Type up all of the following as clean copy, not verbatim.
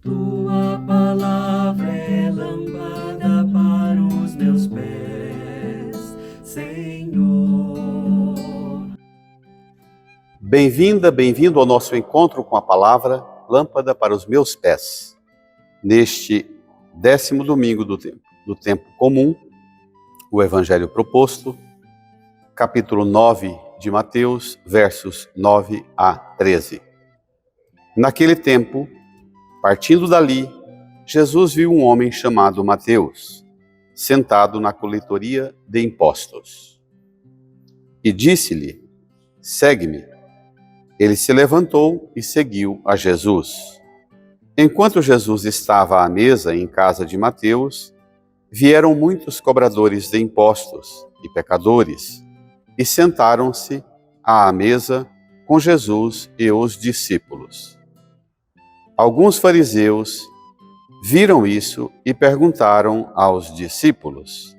Tua palavra é lâmpada para os meus pés, Senhor. Bem-vinda, bem-vindo ao nosso encontro com a palavra Lâmpada para os meus pés. Neste 10º domingo do tempo comum, o Evangelho proposto, capítulo 9 de Mateus, versos 9 a 13. Naquele tempo, partindo dali, Jesus viu um homem chamado Mateus, sentado na coletoria de impostos. E disse-lhe: segue-me. Ele se levantou e seguiu a Jesus. Enquanto Jesus estava à mesa em casa de Mateus, vieram muitos cobradores de impostos e pecadores, e sentaram-se à mesa com Jesus e os discípulos. Alguns fariseus viram isso e perguntaram aos discípulos: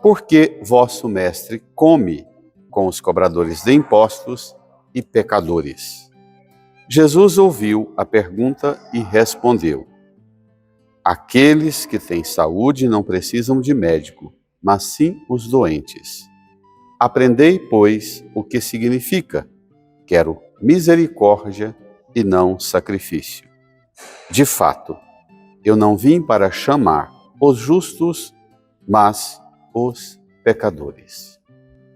por que vosso mestre come com os cobradores de impostos e pecadores? Jesus ouviu a pergunta e respondeu: aqueles que têm saúde não precisam de médico, mas sim os doentes. Aprendei, pois, o que significa: quero misericórdia e não sacrifício. De fato, eu não vim para chamar os justos, mas os pecadores.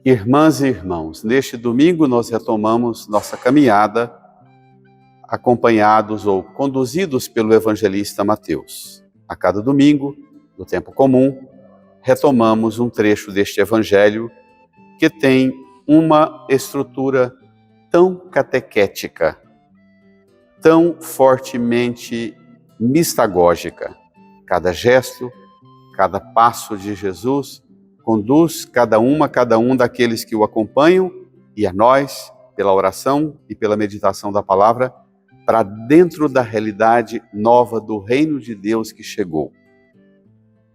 Irmãs e irmãos, neste domingo nós retomamos nossa caminhada acompanhados ou conduzidos pelo evangelista Mateus. A cada domingo, do tempo comum, retomamos um trecho deste evangelho que tem uma estrutura tão catequética, tão fortemente mistagógica. Cada gesto, cada passo de Jesus conduz cada um daqueles que o acompanham e a nós, pela oração e pela meditação da palavra, para dentro da realidade nova do reino de Deus que chegou.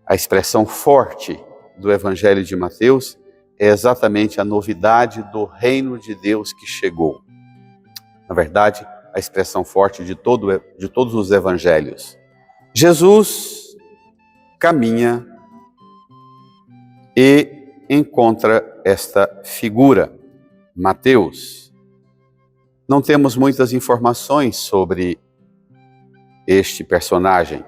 A expressão forte do Evangelho de Mateus é exatamente a novidade do reino de Deus que chegou. Na verdade, a expressão forte de todos os evangelhos. Jesus caminha e encontra esta figura, Mateus. Não temos muitas informações sobre este personagem.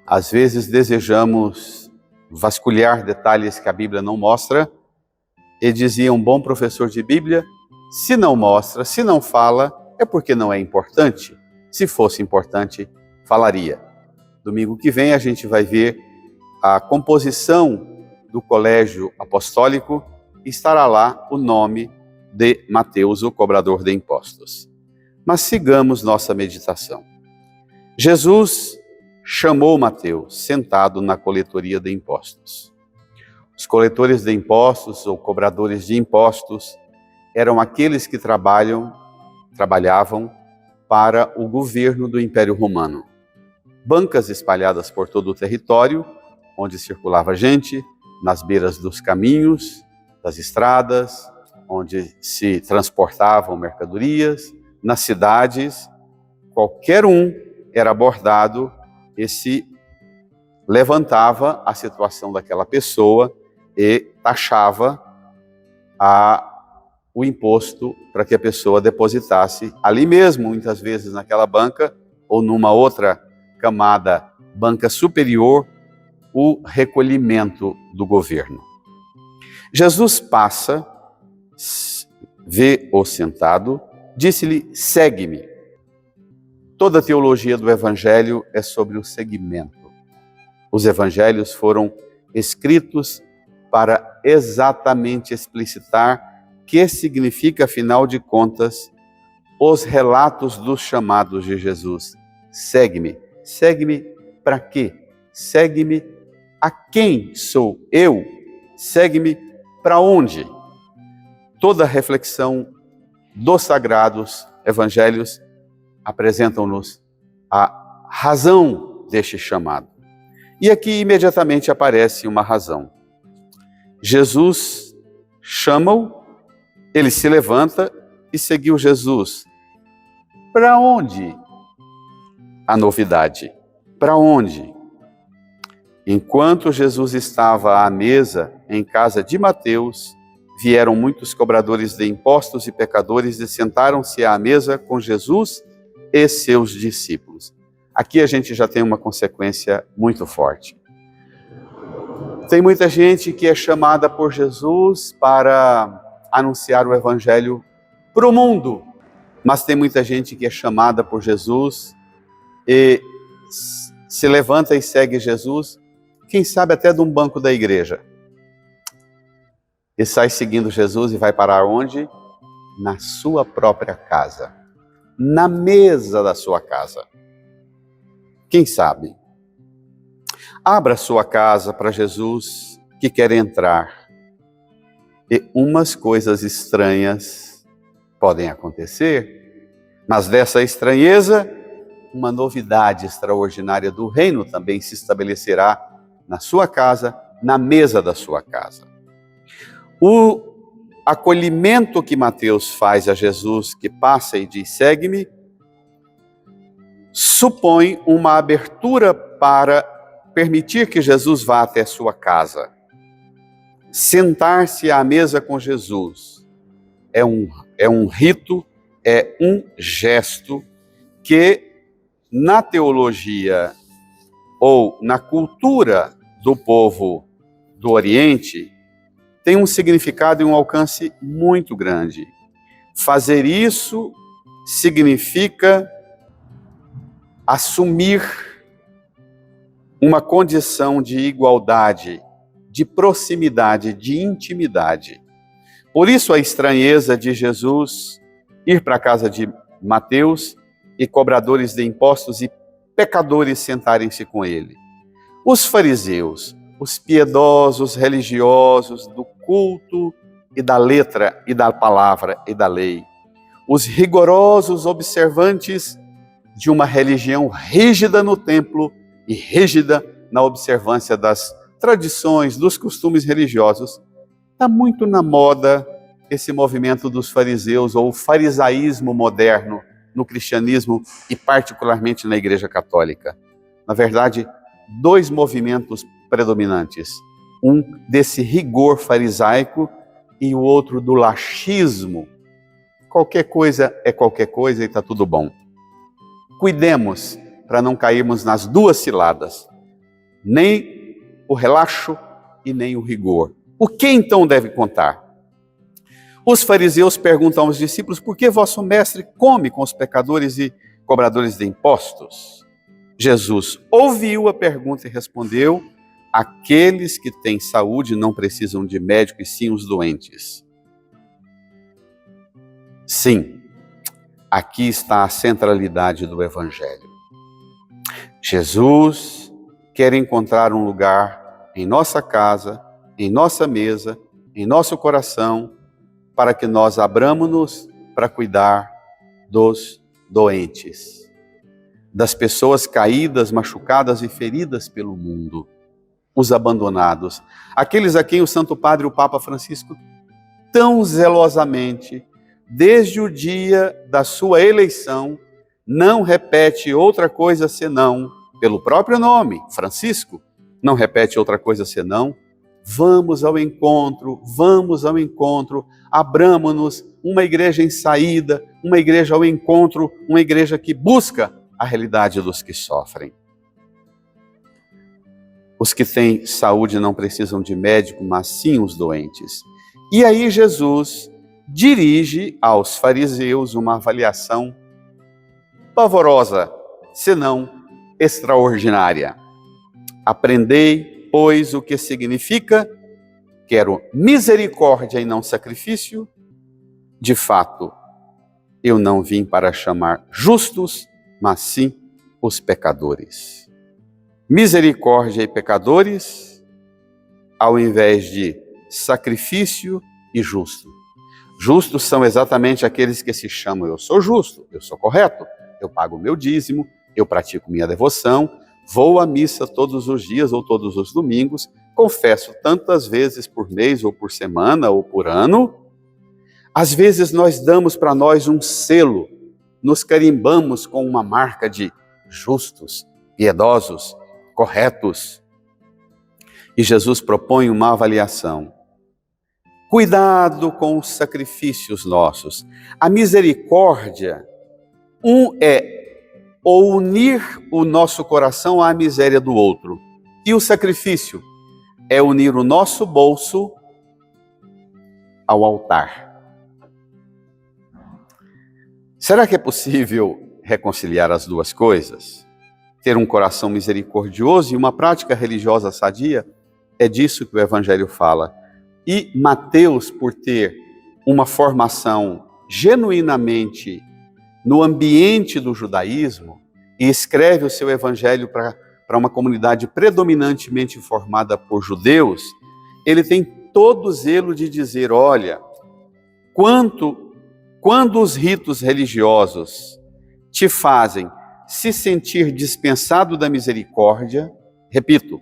Às vezes desejamos vasculhar detalhes que a Bíblia não mostra, e dizia um bom professor de Bíblia: se não mostra, se não fala, é porque não é importante. Se fosse importante, falaria. Domingo que vem a gente vai ver a composição do colégio apostólico e estará lá o nome de Mateus, o cobrador de impostos. Mas sigamos nossa meditação. Jesus chamou Mateus, sentado na coletoria de impostos. Os coletores de impostos ou cobradores de impostos eram aqueles que trabalhavam para o governo do Império Romano. Bancas espalhadas por todo o território, onde circulava gente, nas beiras dos caminhos, das estradas, onde se transportavam mercadorias, nas cidades. Qualquer um era abordado e se levantava a situação daquela pessoa e taxava o imposto para que a pessoa depositasse ali mesmo, muitas vezes naquela banca ou numa outra camada, banca superior, o recolhimento do governo. Jesus passa, vê-o sentado, disse-lhe: segue-me. Toda a teologia do Evangelho é sobre o seguimento. Os Evangelhos foram escritos para exatamente explicitar que significa, afinal de contas, os relatos dos chamados de Jesus. Segue-me. Segue-me para quê? Segue-me a quem sou eu? Segue-me para onde? Toda a reflexão dos sagrados evangelhos apresentam-nos a razão deste chamado. E aqui imediatamente aparece uma razão. Jesus chama-o, ele se levanta e seguiu Jesus. Para onde a novidade. Para onde? Enquanto Jesus estava à mesa em casa de Mateus, vieram muitos cobradores de impostos e pecadores e sentaram-se à mesa com Jesus e seus discípulos. Aqui a gente já tem uma consequência muito forte. Tem muita gente que é chamada por Jesus para anunciar o Evangelho para o mundo, mas tem muita gente que é chamada por Jesus e se levanta e segue Jesus, quem sabe até de um banco da igreja. E sai seguindo Jesus e vai parar onde? Na sua própria casa, na mesa da sua casa. Quem sabe? Abra sua casa para Jesus que quer entrar. E umas coisas estranhas podem acontecer, mas dessa estranheza, uma novidade extraordinária do reino também se estabelecerá na sua casa, na mesa da sua casa. O acolhimento que Mateus faz a Jesus, que passa e diz, segue-me, supõe uma abertura para permitir que Jesus vá até sua casa. Sentar-se à mesa com Jesus é um rito, é um gesto que na teologia ou na cultura do povo do Oriente tem um significado e um alcance muito grande. Fazer isso significa assumir uma condição de igualdade, de proximidade, de intimidade. Por isso a estranheza de Jesus ir para a casa de Mateus e cobradores de impostos e pecadores sentarem-se com ele. Os fariseus, os piedosos religiosos do culto e da letra e da palavra e da lei, os rigorosos observantes de uma religião rígida no templo e rígida na observância das tradições, dos costumes religiosos. Está muito na moda esse movimento dos fariseus ou o farisaísmo moderno no cristianismo e particularmente na Igreja Católica. Na verdade, dois movimentos predominantes. Um desse rigor farisaico e o outro do laxismo. Qualquer coisa é qualquer coisa e está tudo bom. Cuidemos para não cairmos nas duas ciladas. Nem o relaxo e nem o rigor. O que então deve contar? Os fariseus perguntam aos discípulos, por que vosso mestre come com os pecadores e cobradores de impostos? Jesus ouviu a pergunta e respondeu, aqueles que têm saúde não precisam de médico e sim os doentes. Sim, aqui está a centralidade do Evangelho. Jesus quer encontrar um lugar em nossa casa, em nossa mesa, em nosso coração, para que nós abramos-nos para cuidar dos doentes, das pessoas caídas, machucadas e feridas pelo mundo, os abandonados, aqueles a quem o Santo Padre, o Papa Francisco, tão zelosamente, desde o dia da sua eleição, não repete outra coisa senão, pelo próprio nome, Francisco, não repete outra coisa senão, vamos ao encontro, abramo-nos, uma igreja em saída, uma igreja ao encontro, uma igreja que busca a realidade dos que sofrem. Os que têm saúde não precisam de médico, mas sim os doentes. E aí Jesus dirige aos fariseus uma avaliação pavorosa, senão extraordinária. Aprendei, pois, o que significa: quero misericórdia e não sacrifício. De fato, eu não vim para chamar justos, mas sim os pecadores. Misericórdia e pecadores, ao invés de sacrifício e justo. Justos são exatamente aqueles que se chamam, eu sou justo, eu sou correto, eu pago o meu dízimo, eu pratico minha devoção, vou à missa todos os dias ou todos os domingos, confesso tantas vezes por mês ou por semana ou por ano. Às vezes nós damos para nós um selo, nos carimbamos com uma marca de justos, piedosos, corretos. E Jesus propõe uma avaliação. Cuidado com os sacrifícios nossos. A misericórdia, é unir o nosso coração à miséria do outro. E o sacrifício é unir o nosso bolso ao altar. Será que é possível reconciliar as duas coisas? Ter um coração misericordioso e uma prática religiosa sadia? É disso que o Evangelho fala. E Mateus, por ter uma formação genuinamente no ambiente do judaísmo, e escreve o seu Evangelho para uma comunidade predominantemente formada por judeus, ele tem todo zelo de dizer, olha, quando os ritos religiosos te fazem se sentir dispensado da misericórdia, repito,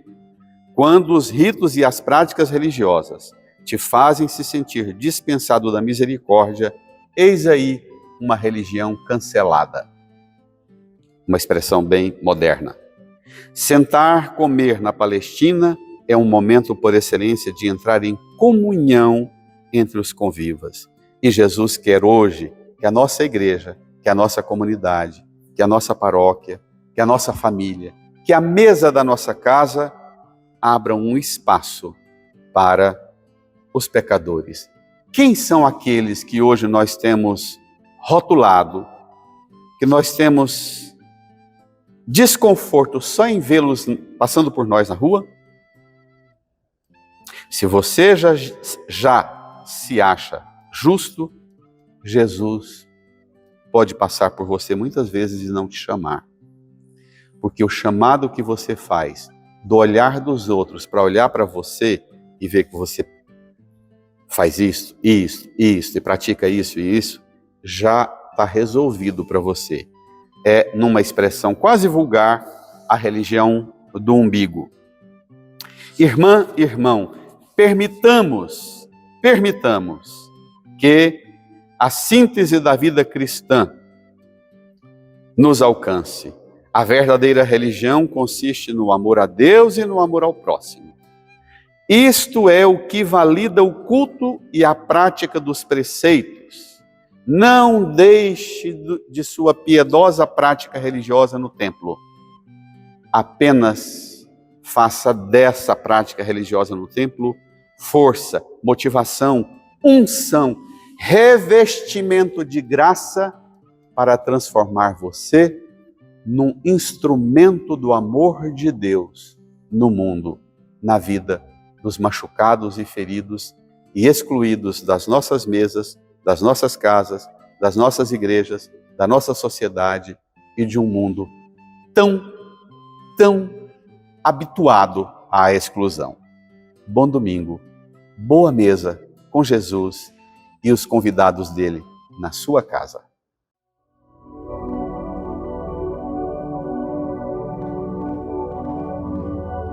quando os ritos e as práticas religiosas te fazem se sentir dispensado da misericórdia, eis aí uma religião cancelada. Uma expressão bem moderna. Sentar, comer na Palestina é um momento por excelência de entrar em comunhão entre os convivas. E Jesus quer hoje que a nossa igreja, que a nossa comunidade, que a nossa paróquia, que a nossa família, que a mesa da nossa casa abram um espaço para os pecadores. Quem são aqueles que hoje nós temos rotulado, que nós temos desconforto só em vê-los passando por nós na rua? Se você já se acha justo, Jesus pode passar por você muitas vezes e não te chamar. Porque o chamado que você faz do olhar dos outros para olhar para você e ver que você faz isso, e pratica isso e isso, já está resolvido para você. É, numa expressão quase vulgar, a religião do umbigo. Irmã, irmão, permitamos que a síntese da vida cristã nos alcance. A verdadeira religião consiste no amor a Deus e no amor ao próximo. Isto é o que valida o culto e a prática dos preceitos. Não deixe de sua piedosa prática religiosa no templo. Apenas faça dessa prática religiosa no templo força, motivação, unção, revestimento de graça para transformar você num instrumento do amor de Deus no mundo, na vida dos machucados e feridos e excluídos das nossas mesas, das nossas casas, das nossas igrejas, da nossa sociedade e de um mundo tão habituado à exclusão. Bom domingo, boa mesa com Jesus e os convidados dele na sua casa.